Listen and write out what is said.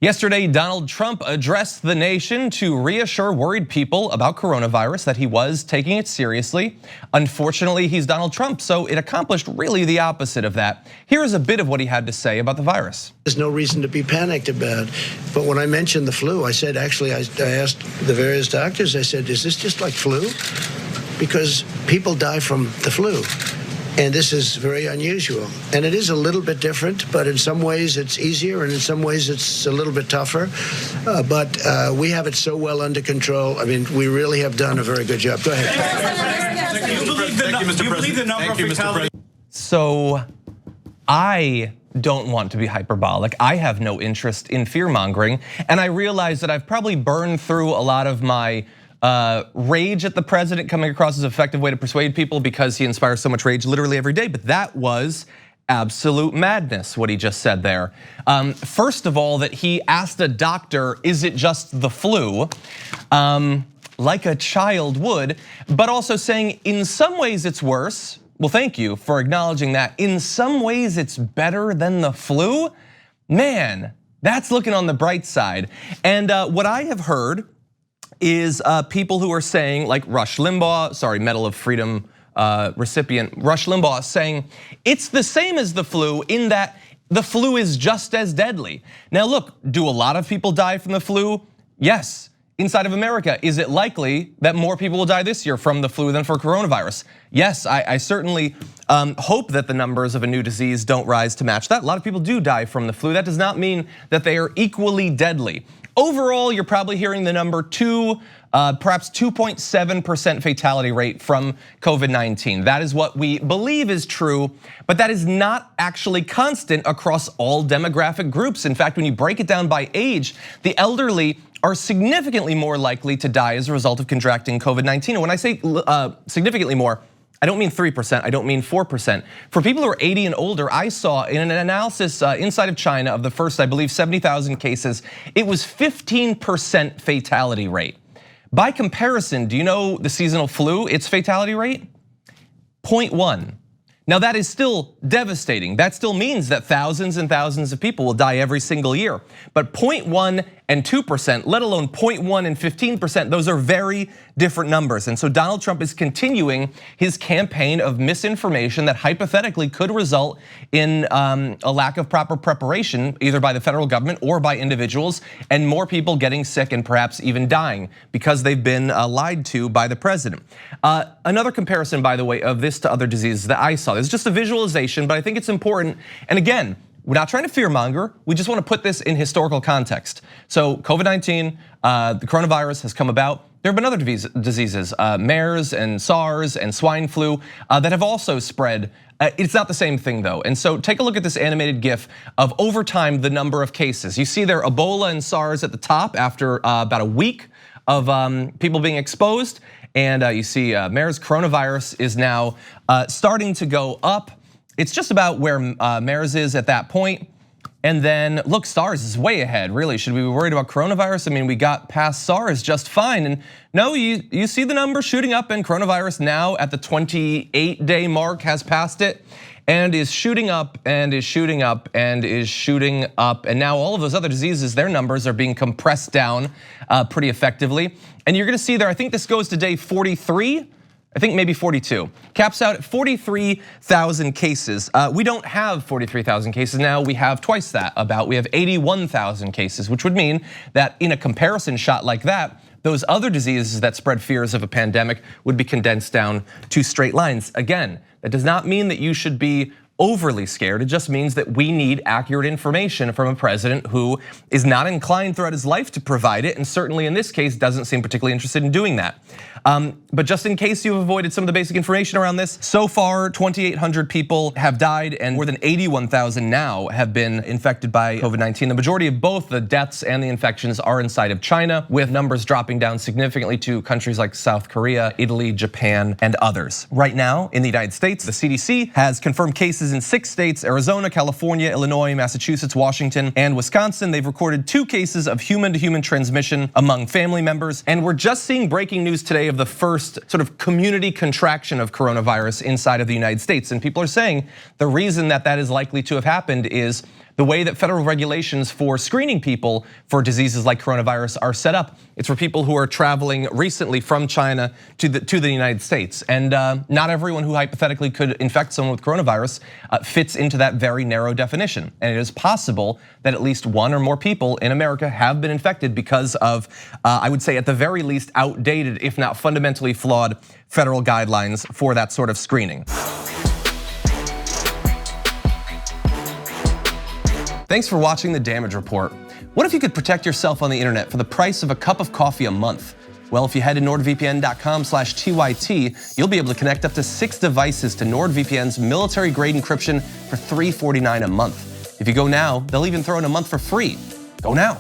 Yesterday, Donald Trump addressed the nation to reassure worried people about coronavirus that he was taking it seriously. Unfortunately, he's Donald Trump, so it accomplished really the opposite of that. Here is a bit of what he had to say about the virus. There's no reason to be panicked about. But when I mentioned the flu, I said, actually, I asked the various doctors, I said, is this just like flu? Because people die from the flu. And this is very unusual. And it is a little bit different, but in some ways it's easier and in some ways it's a little bit tougher. But we have it so well under control. I mean, we really have done a very good job. Go ahead. Do you believe the number of fatalities? So I don't want to be hyperbolic. I have no interest in fear mongering. And I realize that I've probably burned through a lot of my rage at the president coming across as an effective way to persuade people because he inspires so much rage literally every day. But that was absolute madness, what he just said there. First of all, that he asked a doctor, is it just the flu? Like a child would, but also saying in some ways it's worse. Well, thank you for acknowledging that. In some ways it's better than the flu. Man, that's looking on the bright side. And what I have heard is people who are saying, like Rush Limbaugh, Medal of Freedom recipient Rush Limbaugh, saying it's the same as the flu in that the flu is just as deadly. Now look, do a lot of people die from the flu? Yes. Inside of America, is it likely that more people will die this year from the flu than for coronavirus? Yes, I certainly hope that the numbers of a new disease don't rise to match that. A lot of people do die from the flu. That does not mean that they are equally deadly. Overall, you're probably hearing the number perhaps 2.7% fatality rate from COVID-19. That is what we believe is true, but that is not actually constant across all demographic groups. In fact, when you break it down by age, the elderly are significantly more likely to die as a result of contracting COVID-19. And when I say significantly more, I don't mean 3%, I don't mean 4%. For people who are 80 and older, I saw in an analysis inside of China of the first, I believe, 70,000 cases, it was 15% fatality rate. By comparison, do you know the seasonal flu, its fatality rate? 0.1. Now that is still devastating. That still means that thousands and thousands of people will die every single year. But 0.1 and 2%, let alone 0.1 and 15%, those are very different numbers. And so Donald Trump is continuing his campaign of misinformation that hypothetically could result in a lack of proper preparation, either by the federal government or by individuals, and more people getting sick and perhaps even dying because they've been lied to by the president. Another comparison, by the way, of this to other diseases that I saw, it's just a visualization, but I think it's important. And again, we're not trying to fearmonger, we just want to put this in historical context. So COVID-19, the coronavirus has come about. There have been other diseases, MERS and SARS and swine flu that have also spread. It's not the same thing though. And so take a look at this animated GIF of over time the number of cases. You see there Ebola and SARS at the top after about a week of people being exposed. And you see MERS coronavirus is now starting to go up. It's just about where MERS is at that point. And then look, SARS is way ahead, really. Should we be worried about coronavirus? I mean, we got past SARS just fine. And no, you see the number shooting up, and coronavirus now at the 28-day mark has passed it and is shooting up and is shooting up and is shooting up. And now all of those other diseases, their numbers are being compressed down pretty effectively. And you're gonna see there, I think this goes to day 43. I think maybe 42. Caps out at 43,000 cases. We don't have 43,000 cases now, we have twice that about. We have 81,000 cases, which would mean that in a comparison shot like that, those other diseases that spread fears of a pandemic would be condensed down to straight lines. Again, that does not mean that you should be overly scared. It just means that we need accurate information from a president who is not inclined throughout his life to provide it, and certainly in this case doesn't seem particularly interested in doing that. But just in case you've avoided some of the basic information around this, so far 2,800 people have died and more than 81,000 now have been infected by COVID-19. The majority of both the deaths and the infections are inside of China, with numbers dropping down significantly to countries like South Korea, Italy, Japan, and others. Right now in the United States, the CDC has confirmed cases in 6 states, Arizona, California, Illinois, Massachusetts, Washington, and Wisconsin. They've recorded 2 cases of human-to-human transmission among family members. And we're just seeing breaking news today of the first sort of community contraction of coronavirus inside of the United States. And people are saying the reason that that is likely to have happened is The way that federal regulations for screening people for diseases like coronavirus are set up, it's for people who are traveling recently from China to the United States. And not everyone who hypothetically could infect someone with coronavirus fits into that very narrow definition. And it is possible that at least one or more people in America have been infected because of, I would say at the very least, outdated, if not fundamentally flawed, federal guidelines for that sort of screening. Thanks for watching The Damage Report. What if you could protect yourself on the internet for the price of a cup of coffee a month? Well, if you head to nordvpn.com/TYT, you'll be able to connect up to 6 devices to NordVPN's military-grade encryption for $349 a month. If you go now, they'll even throw in a month for free. Go now.